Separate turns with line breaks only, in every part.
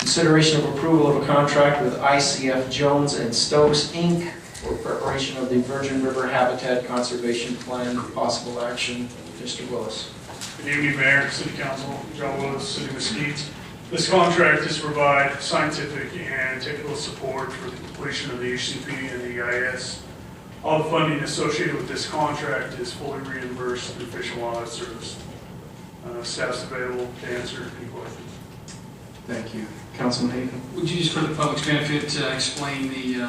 Consideration of approval of a contract with ICF Jones and Stokes, Inc. for preparation of the Virgin River Habitat Conservation Plan. Possible action. Mr. Willis.
Good evening, Mayor, City Council, John Willis, City of Mesquite. This contract is to provide scientific and technical support for the completion of the HCP and the EIS. All the funding associated with this contract is fully reimbursed through Fish and Wildlife Service. Staff's available to answer any questions.
Thank you. Councilman Hayden.
Would you just, for the public's benefit, explain the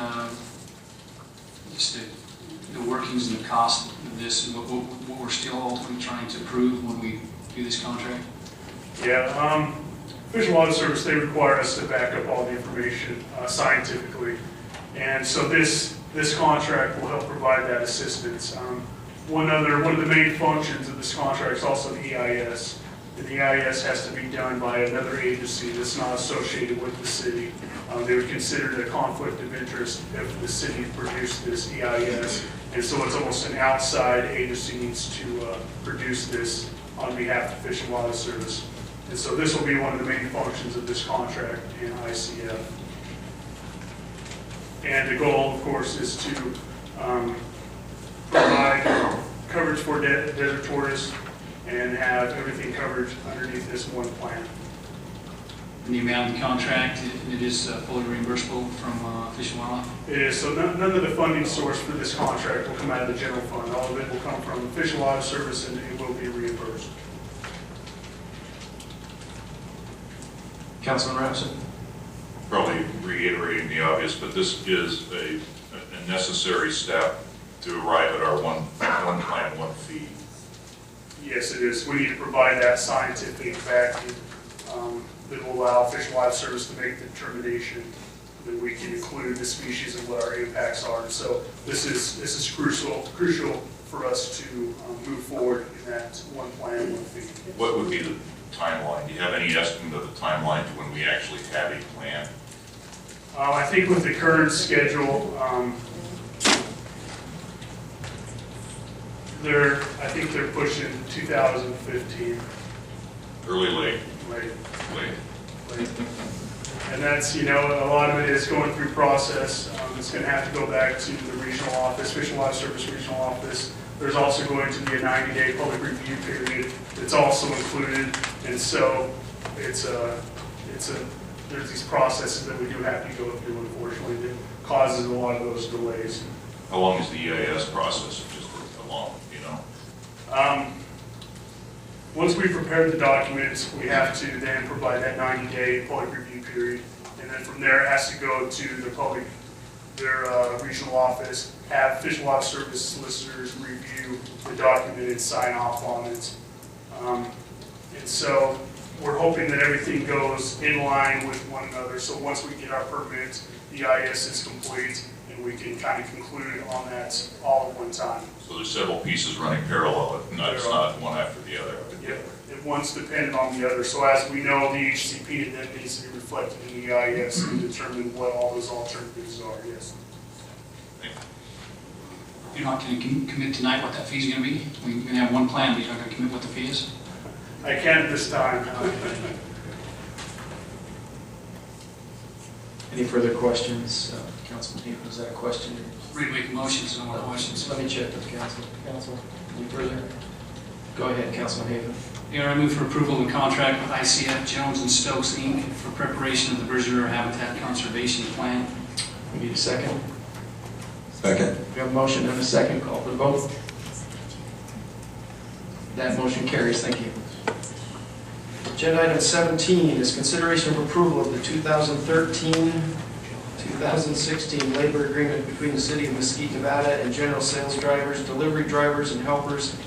workings and the cost of this, and what we're still ultimately trying to prove when we do this contract?
Yeah, Fish and Wildlife Service, they require us to back up all the information scientifically. And so this contract will help provide that assistance. One of the main functions of this contract is also the EIS. And the EIS has to be done by another agency that's not associated with the city. They would consider it a conflict of interest if the city produced this EIS. And so it's almost an outside agency needs to produce this on behalf of Fish and Wildlife Service. And so this will be one of the main functions of this contract in ICF. And the goal, of course, is to provide coverage for desert tortoise and have everything covered underneath this one plan.
And the amount of the contract, it is fully reimbursable from Fish and Wildlife?
It is, so none of the funding source for this contract will come out of the general fund. All of it will come from Fish and Wildlife Service, and it will be reimbursed.
Councilman Rapson.
Probably reiterating the obvious, but this is a necessary step to arrive at our one plan, one fee.
Yes, it is. We need to provide that scientific backing that will allow Fish and Wildlife Service to make the determination that we can include the species and what our impacts are. And so this is crucial for us to move forward in that one plan, one fee.
What would be the timeline? Do you have any estimate of the timeline to when we actually have a plan?
I think with the current schedule, I think they're pushing 2015.
Early, late?
Late.
Late.
And that's, a lot of it is going through process. It's going to have to go back to the regional office, Fish and Wildlife Service regional office. There's also going to be a 90-day public review period that's also included. And so there's these processes that we do have to go through, unfortunately, that causes a lot of those delays.
How long is the EIS process? Just how long, you know?
Once we prepare the documents, we have to then provide that 90-day public review period. And then from there, it has to go to their regional office, have Fish and Wildlife Service solicitors review the document and sign off on it. And so we're hoping that everything goes in line with one another. So once we get our permit, the EIS is complete, and we can kind of conclude on that all at one time.
So there's several pieces running parallel. It's not one after the other.
Yep. One's dependent on the other. So as we know, the HCP then needs to be reflected in the EIS and determine what all those alternatives are, yes.
You're not going to commit tonight what that fee is going to be? We're going to have one plan, but you're not going to commit what the fee is?
I can at this time.
Any further questions? Councilman Hayden, was that a question?
Ready to make a motion, so no more questions.
Let me check with council. Council, any further? Go ahead, Councilman Hayden.
I move for approval of the contract with ICF Jones and Stokes, Inc. for preparation of the Virgin River Habitat Conservation Plan.
We need a second.
Second.
We have a motion and a second. Call for the vote. That motion carries. Thank you. Agenda item 17 is consideration of approval of the 2013-2016 labor agreement between the City of Mesquite, Nevada and General Sales Drivers, Delivery Drivers, and Helpers,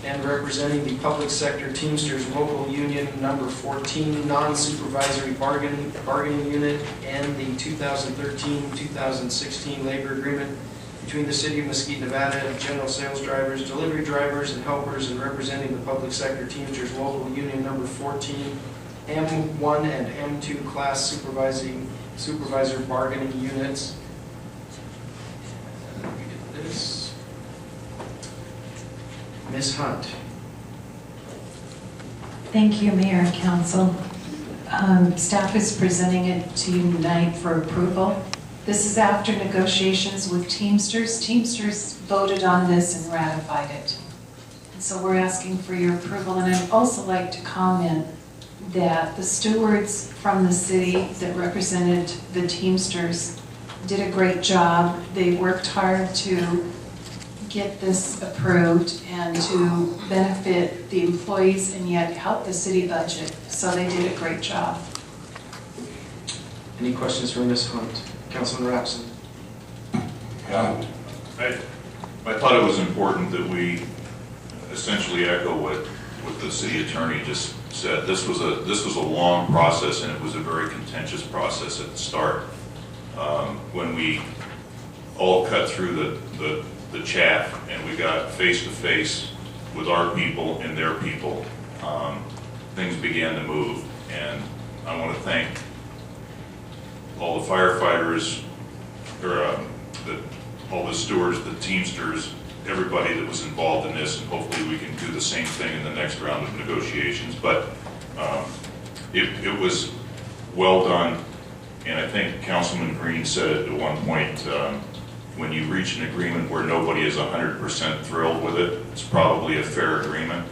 and representing the Public Sector Teamsters Local Union Number 14 Non-Supervisory Bargaining Unit, and the 2013-2016 labor agreement between the City of Mesquite, Nevada and General Sales Drivers, Delivery Drivers, and Helpers, and representing the Public Sector Teamsters Local Union Number 14 M1 and M2 Class Supervisor Bargaining Units. Ms. Hunt.
Thank you, Mayor and Council. Staff is presenting it to you tonight for approval. This is after negotiations with Teamsters. Teamsters voted on this and ratified it. And so we're asking for your approval. And I'd also like to comment that the stewards from the city that represented the Teamsters did a great job. They worked hard to get this approved and to benefit the employees and yet help the city budget. So they did a great job.
Any questions for Ms. Hunt? Councilman Rapson?
I thought it was important that we essentially echo what the city attorney just said. This was a long process, and it was a very contentious process at the start. When we all cut through the chaff and we got face to face with our people and their people, things began to move. And I want to thank all the firefighters, all the stewards, the Teamsters, everybody that was involved in this, and hopefully we can do the same thing in the next round of negotiations. But it was well done, and I think Councilman Green said it at one point, when you reach an agreement where nobody is 100% thrilled with it, it's probably a fair agreement.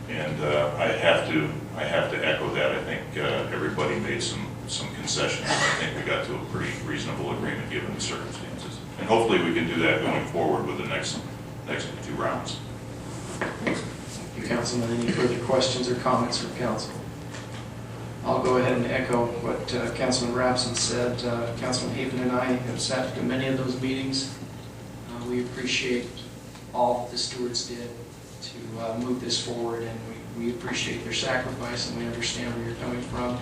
And I have to echo that. I think everybody made some concessions. I think we got to a pretty reasonable agreement given the circumstances. And hopefully we can do that going forward with the next two rounds.
Thank you, Councilman. Any further questions or comments from council? I'll go ahead and echo what Councilman Rapson said. Councilman Haven and I have sat through many of those meetings. We appreciate all that the stewards did to move this forward, and we appreciate their sacrifice, and we understand where you're coming from.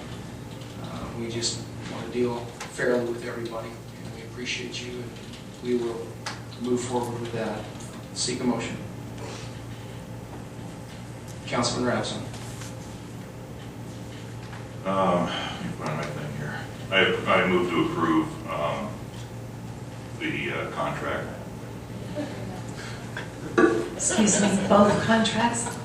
We just want to deal fairly with everybody, and we appreciate you, and we will move forward with that. Seek a motion. Councilman Rapson.
Let me find my thing here. I move to approve the contract.
Excuse me, both contracts?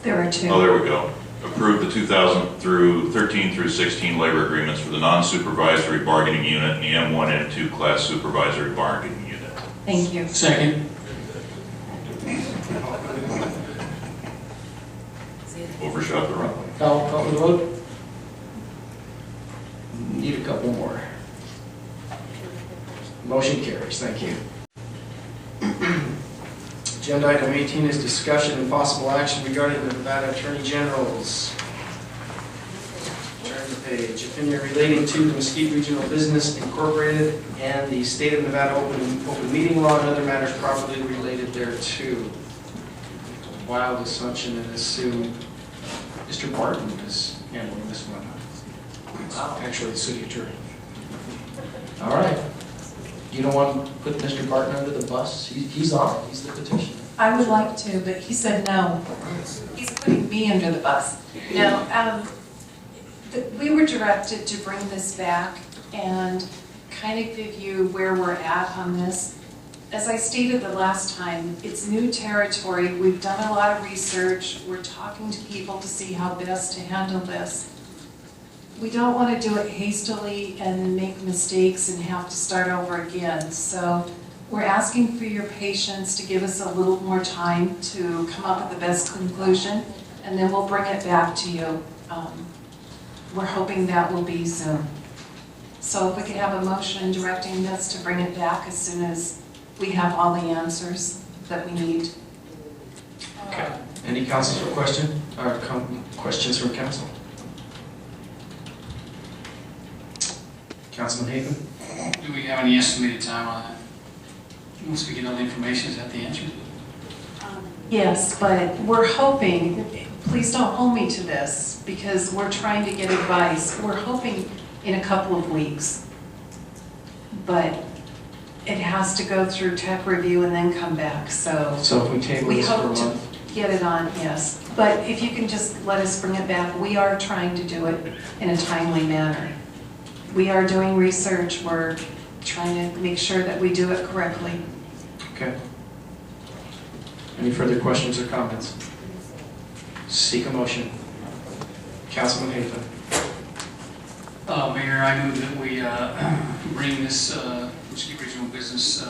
There are two.
Oh, there we go. Approve the 2013 through 16 labor agreements for the non-supervisory bargaining unit and the M1 and 2 class supervisory bargaining unit.
Thank you.
Second.
Overshot the run.
Call for the vote. Need a couple more. Motion carries. Thank you. Agenda item 18 is discussion and possible action regarding the Nevada Attorney General's. Turn the page. Opinion relating to the Mesquite Regional Business Incorporated and the State of Nevada Open Meeting Law and other matters properly related thereto. Wild assumption and assume Mr. Barton is handling this one. Actually, the city attorney. All right. You don't want to put Mr. Barton under the bus? He's on it. He's the petitioner.
I would like to, but he said no. He's putting me under the bus. No, we were directed to bring this back and kind of give you where we're at on this. As I stated the last time, it's new territory. We've done a lot of research. We're talking to people to see how best to handle this. We don't want to do it hastily and make mistakes and have to start over again. So we're asking for your patience to give us a little more time to come up with the best conclusion, and then we'll bring it back to you. We're hoping that will be soon. So if we could have a motion directing us to bring it back as soon as we have all the answers that we need.
Okay. Any councils or questions from council? Councilman Haven?
Do we have any estimated time on that? Once we get all the information, is that the answer?
Yes, but we're hoping, please don't hold me to this, because we're trying to get advice. We're hoping in a couple of weeks, but it has to go through tech review and then come back, so.
So if we table
We
this for a
hope to
month?
get it on, yes. But if you can just let us bring it back, we are trying to do it in a timely manner. We are doing research, we're trying to make sure that we do it correctly.
Okay. Any further questions or comments? Seek a motion. Councilman Haven.
Mayor, I move that we bring this Mesquite Regional Business,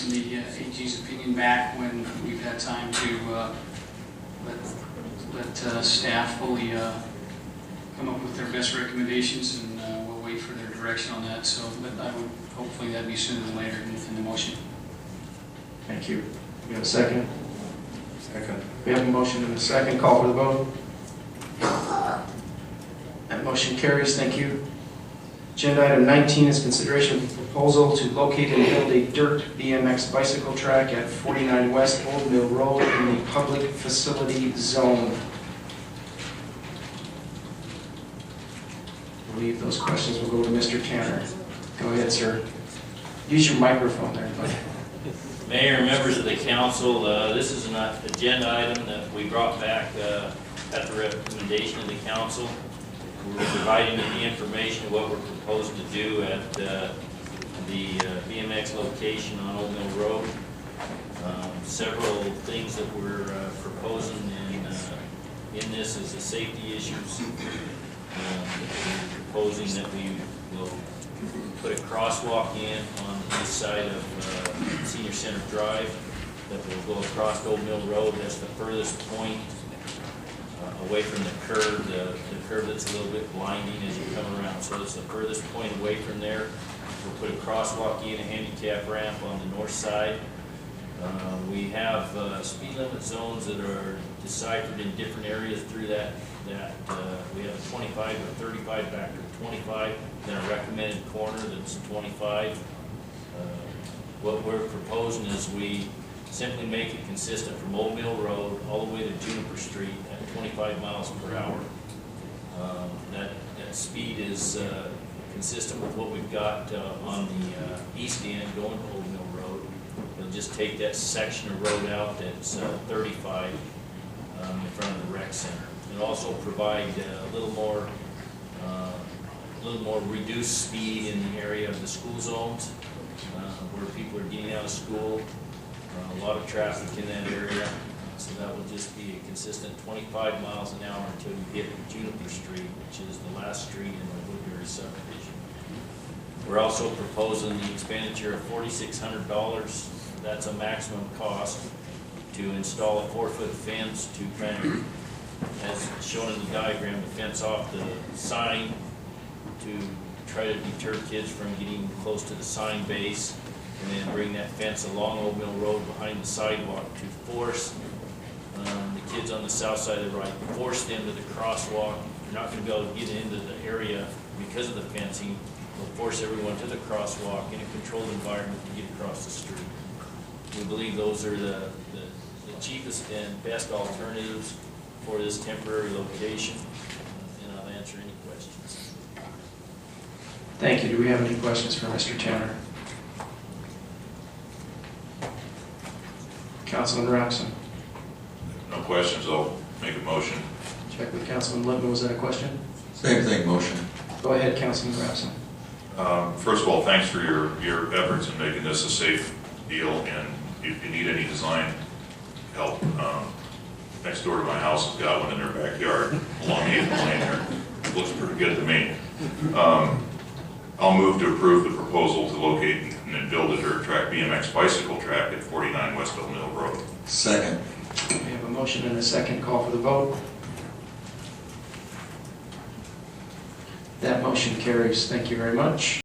the AG's opinion back when we've had time to let staff fully come up with their best recommendations, and we'll wait for their direction on that. So but I would, hopefully that'd be sooner than later in the motion.
Thank you. We have a second?
Second.
We have a motion and a second. Call for the vote. That motion carries. Thank you. Agenda item 19 is consideration of a proposal to locate and build a dirt BMX bicycle track at 49 West Old Mill Road in the public facility zone. I believe those questions will go to Mr. Tanner. Go ahead, sir. Use your microphone there, buddy.
Mayor and members of the council, this is an agenda item that we brought back at the recommendation of the council. We're providing you the information of what we're proposed to do at the BMX location on Old Mill Road. Several things that we're proposing in this is the safety issues. We're proposing that we will put a crosswalk in on the east side of Senior Center Drive that will go across Old Mill Road. That's the furthest point away from the curve. The curve that's a little bit blinding as you come around. So it's the furthest point away from there. We'll put a crosswalk in, a handicap ramp on the north side. We have speed limit zones that are deciphered in different areas through that. We have a 25 or 35 back to 25, then a recommended corner that's 25. What we're proposing is we simply make it consistent from Old Mill Road all the way to Juniper Street at 25 miles per hour. That speed is consistent with what we've got on the east end going to Old Mill Road. We'll just take that section of road out that's 35 in front of the rec center. It'll also provide a little more reduced speed in the area of the school zones where people are getting out of school. A lot of traffic in that area, so that will just be a consistent 25 miles an hour until you hit Juniper Street, which is the last street in the Woodbury subdivision. We're also proposing the expenditure of $4,600. That's a maximum cost to install a 4-foot fence to kind of, as shown in the diagram, the fence off the sign to try to deter kids from getting close to the sign base, and then bring that fence along Old Mill Road behind the sidewalk to force the kids on the south side of the right, force them to the crosswalk. You're not going to be able to get into the area because of the fencing. We'll force everyone to the crosswalk in a controlled environment to get across the street. We believe those are the cheapest and best alternatives for this temporary location, and I'll answer any questions.
Thank you. Do we have any questions for Mr. Tanner? Councilman Robson.
No questions, I'll make a motion.
Check with Councilman Lippman. Was that a question?
Same thing, motion.
Go ahead, Councilman Robson.
First of all, thanks for your efforts in making this a safe deal, and if you need any design help, next door to my house has got one in their backyard along 8th Lane there. It looks pretty good to me. I'll move to approve the proposal to locate and build a dirt track BMX bicycle track at 49 West Old Mill Road.
Second.
We have a motion and a second. Call for the vote. That motion carries. Thank you very much.